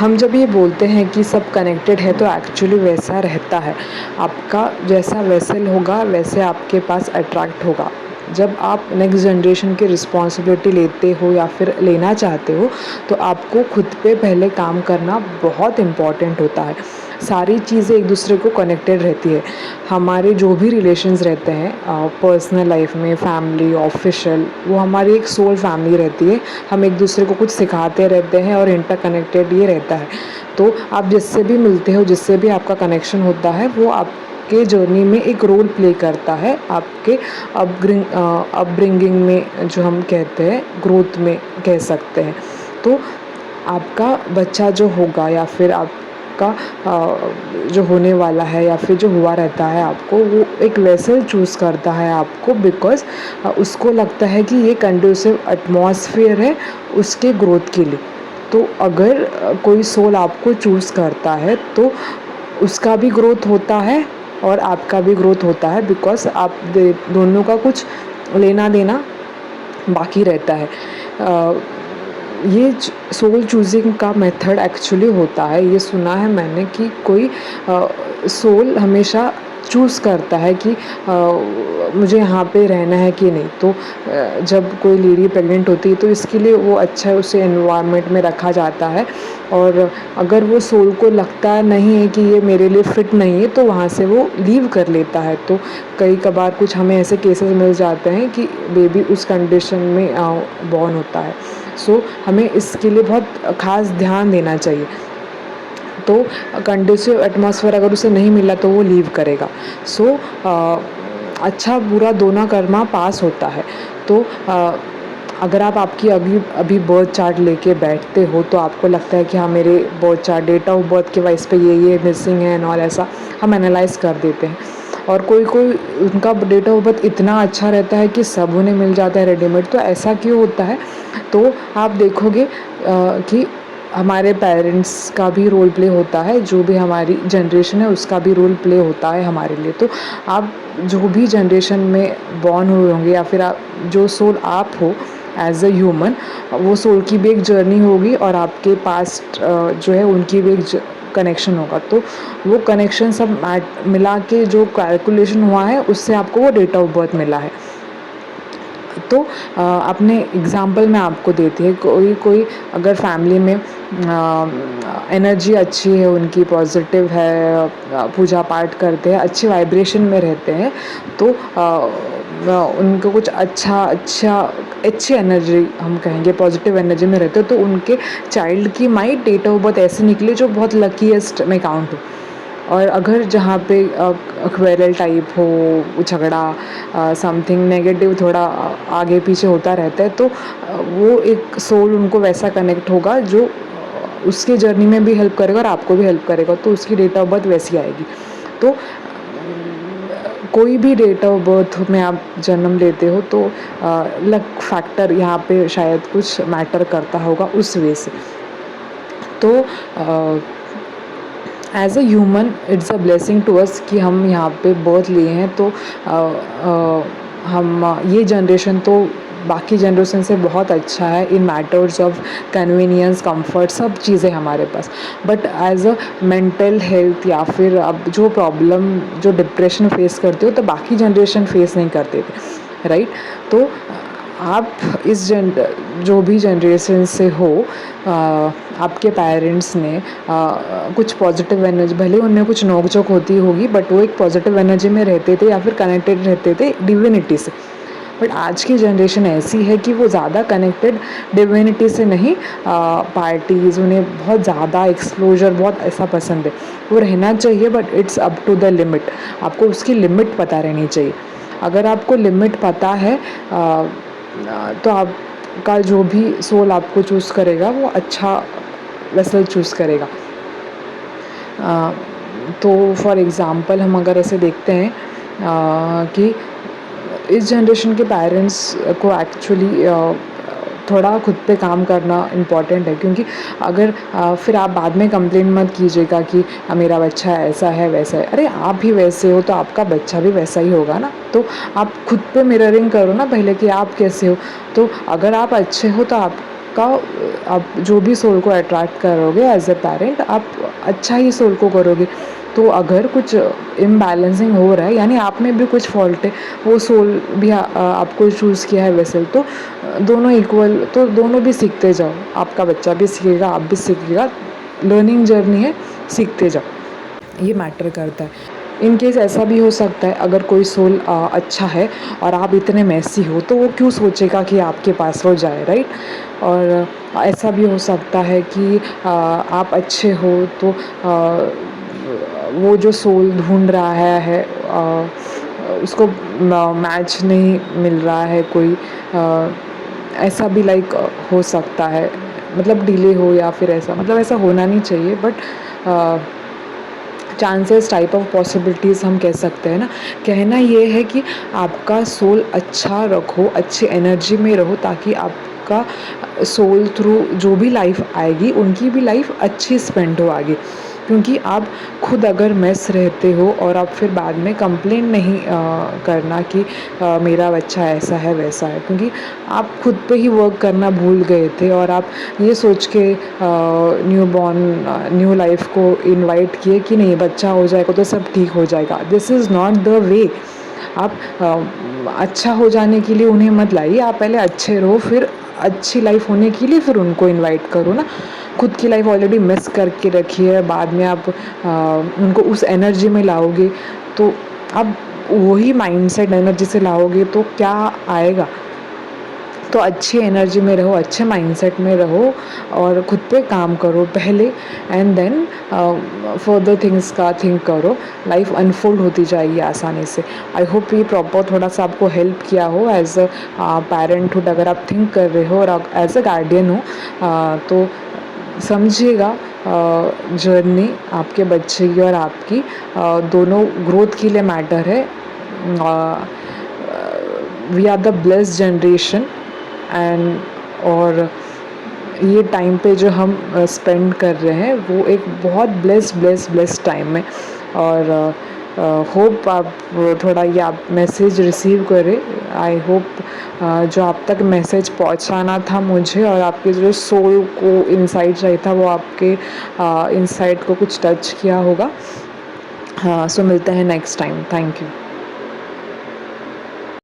हम जब ये बोलते हैं कि सब कनेक्टेड है तो एक्चुअली वैसा रहता है। आपका जैसा वेसल होगा वैसे आपके पास अट्रैक्ट होगा। जब आप नेक्स्ट जनरेशन की रिस्पॉन्सिबिलिटी लेते हो या फिर लेना चाहते हो तो आपको खुद पे पहले काम करना बहुत इम्पॉर्टेंट होता है। सारी चीज़ें एक दूसरे को कनेक्टेड रहती है। हमारे जो भी रिलेशंस रहते हैं पर्सनल लाइफ में, फैमिली, ऑफिशियल, वो हमारी एक सोल फैमिली रहती है। हम एक दूसरे को कुछ सिखाते रहते हैं और इंटरकनेक्टेड ये रहता है। तो आप जिससे भी मिलते हो, जिससे भी आपका कनेक्शन होता है, वो आपके जर्नी में एक रोल प्ले करता है, आपके अपब्रिंगिंग में, जो हम कहते हैं ग्रोथ में कह सकते हैं। तो आपका बच्चा जो होगा या फिर आपका जो होने वाला है या फिर जो हुआ रहता है आपको, वो एक वेसल चूज़ करता है आपको बिकॉज़ उसको लगता है कि ये कंड्यूसिव एटमॉस्फेयर है उसके ग्रोथ के लिए। तो अगर कोई सोल आपको चूज़ करता है तो उसका भी ग्रोथ होता है और आपका भी ग्रोथ होता है बिकॉज़ आप दोनों का कुछ लेना देना बाकी रहता है। ये सोल चूजिंग का मेथड एक्चुअली होता है, ये सुना है मैंने कि कोई सोल हमेशा चूज़ करता है कि मुझे यहाँ पे रहना है कि नहीं। तो जब कोई लेडी प्रेग्नेंट होती है तो इसके लिए वो अच्छा उसे एनवायरनमेंट में रखा जाता है, और अगर वो सोल को लगता नहीं है कि ये मेरे लिए फ़िट नहीं है तो वहाँ से वो लीव कर लेता है। तो कई कभार कुछ हमें ऐसे केसेस मिल जाते हैं कि बेबी उस कंडीशन में बॉर्न होता है। सो हमें इसके लिए बहुत ख़ास ध्यान देना चाहिए। तो कंडीसिव एटमॉस्फेयर अगर उसे नहीं मिला तो वो लीव करेगा। सो अच्छा बुरा दोनों कर्मा पास होता है। तो अगर आप आपकी अभी बर्थ चार्ट लेके बैठते हो तो आपको लगता है कि हाँ मेरे birth chart date of birth के वाइस पे ये मिसिंग है एंड ऑल, ऐसा हम एनालाइज़ कर देते हैं। और कोई उनका डेट ऑफ बर्थ इतना अच्छा रहता है कि सब उन्हें मिल जाता है रेडीमेड। तो ऐसा क्यों होता है? तो आप देखोगे कि हमारे पेरेंट्स का भी रोल प्ले होता है, जो भी हमारी जनरेशन है उसका भी रोल प्ले होता है हमारे लिए। तो आप जो भी जनरेशन में बॉर्न हुए होंगे या फिर आप जो सोल आप हो एज अ ह्यूमन, वो सोल की भी एक जर्नी होगी और आपके पास्ट जो है उनकी भी एक कनेक्शन होगा। तो वो कनेक्शन सब मिला के जो कैलकुलेशन हुआ है उससे आपको वो डेट ऑफ बर्थ मिला है। तो अपने एग्ज़ाम्पल में आपको देती है, कोई अगर फैमिली में एनर्जी अच्छी है, उनकी पॉजिटिव है, पूजा पाठ करते हैं, अच्छी वाइब्रेशन में रहते हैं, तो उनको कुछ अच्छी एनर्जी हम कहेंगे, पॉजिटिव एनर्जी में रहते हो, तो उनके चाइल्ड की माइंड डेट ऑफ बर्थ ऐसे निकले जो बहुत लकीएस्ट में काउंट हो। और अगर जहाँ पे क्वेरल टाइप हो, झगड़ा, समथिंग नेगेटिव थोड़ा आगे पीछे होता रहता है, तो वो एक सोल उनको वैसा कनेक्ट होगा जो उसके जर्नी में भी हेल्प करेगा और आपको भी हेल्प करेगा। तो उसकी डेट ऑफ बर्थ वैसी आएगी। तो कोई भी डेट ऑफ बर्थ में आप जन्म लेते हो तो लक फैक्टर यहाँ पे शायद कुछ मैटर करता होगा उस वे से। तो as a human it's a blessing to us कि हम यहाँ पे बर्थ लिए हैं। तो हम ये जनरेशन तो बाकी जनरेशन से बहुत अच्छा है in matters of convenience, comfort, सब चीज़ें हमारे पास। But as a mental health या फिर अब जो प्रॉब्लम, जो डिप्रेशन फेस करते हो तो बाकी जनरेशन फेस नहीं करते थे, राइट? तो आप जो भी जनरेशन से हो, आपके पेरेंट्स ने कुछ पॉजिटिव एनर्जी, भले उनमें कुछ नोक-झोंक होती होगी बट वो एक पॉजिटिव एनर्जी में रहते थे या फिर कनेक्टेड रहते थे डिविनिटी से। बट आज की जनरेशन ऐसी है कि वो ज़्यादा कनेक्टेड डिविनिटी से नहीं, पार्टीज़, उन्हें बहुत ज़्यादा एक्सपोज़र बहुत ऐसा पसंद है। वो रहना चाहिए but it's up to the limit. आपको उसकी लिमिट पता रहनी चाहिए। अगर आपको लिमिट पता है तो आपका जो भी सोल आपको चूज़ करेगा वो अच्छा वेसल चूज़ करेगा। तो फॉर एग्ज़ाम्पल हम अगर ऐसे देखते हैं कि इस जनरेशन के पेरेंट्स को एक्चुअली थोड़ा खुद पे काम करना इम्पॉर्टेंट है, क्योंकि अगर फिर आप बाद में कंप्लेंट मत कीजिएगा कि मेरा बच्चा ऐसा है वैसा है। अरे आप ही वैसे हो तो आपका बच्चा भी वैसा ही होगा ना। तो आप खुद पे मिररिंग करो ना पहले कि आप कैसे हो। तो अगर आप अच्छे हो तो आपका आपका आप जो भी सोल को अट्रैक्ट करोगे एज अ पेरेंट, आप अच्छा ही सोल को करोगे। तो अगर कुछ इम्बैलेंसिंग हो रहा है यानी आप में भी कुछ फॉल्ट है, वो सोल भी आपको चूज़ किया है वेसल, तो दोनों इक्वल, तो दोनों भी सीखते जाओ, आपका बच्चा भी सीखेगा, आप भी सीखेगा। लर्निंग जर्नी है, सीखते जाओ, ये मैटर करता है। इन केस ऐसा भी हो सकता है अगर कोई सोल अच्छा है और आप इतने मैसी हो, तो वो क्यों सोचेगा कि आपके पास वो जाए, राइट? और ऐसा भी हो सकता है कि आप अच्छे हो तो वो जो सोल ढूंढ रहा है उसको मैच नहीं मिल रहा है कोई, ऐसा भी लाइक हो सकता है, मतलब डिले हो या फिर ऐसा, मतलब ऐसा होना नहीं चाहिए, but chances type of possibilities हम कह सकते हैं ना। कहना ये है कि आपका सोल अच्छा रखो, अच्छी एनर्जी में रहो, ताकि आपका सोल थ्रू जो भी लाइफ आएगी उनकी भी लाइफ अच्छी स्पेंड हो आगे। क्योंकि आप खुद अगर मेस रहते हो और आप फिर बाद में कंप्लेन नहीं करना कि मेरा बच्चा ऐसा है वैसा है, क्योंकि आप खुद पे ही वर्क करना भूल गए थे और आप ये सोच के न्यू बॉर्न न्यू लाइफ को इनवाइट किए कि नहीं बच्चा हो जाएगा तो सब ठीक हो जाएगा। This is not the way. आप अच्छा हो जाने के लिए उन्हें मत लाइए, आप पहले अच्छे रहो, फिर अच्छी लाइफ होने के लिए फिर उनको इनवाइट करो ना। खुद की लाइफ ऑलरेडी मिस करके रखी है, बाद में आप उनको उस एनर्जी में लाओगे, तो आप वही माइंडसेट एनर्जी से लाओगे तो क्या आएगा। तो अच्छी एनर्जी में रहो, अच्छे माइंडसेट में रहो और खुद पे काम करो पहले, एंड देन फर्दर थिंग्स का थिंक करो। लाइफ अनफोल्ड होती जाएगी आसानी से। आई होप ये प्रॉपर थोड़ा सा आपको हेल्प किया हो एज अ पेरेंटहुड। अगर आप थिंक कर रहे हो और एज अ गार्डियन हो तो समझिएगा जर्नी आपके बच्चे की और आपकी दोनों ग्रोथ के लिए मैटर है। We are the blessed generation and और ये टाइम पे जो हम स्पेंड कर रहे हैं वो एक बहुत ब्लेस्ड टाइम है। और होप आप थोड़ा ये आप मैसेज रिसीव करें। आई होप जो आप तक मैसेज पहुंचाना था मुझे और आपके जो सोल को इनसाइट चाहिए था वो आपके इनसाइट को कुछ टच किया होगा। हाँ, सो मिलते हैं नेक्स्ट टाइम। Thank you.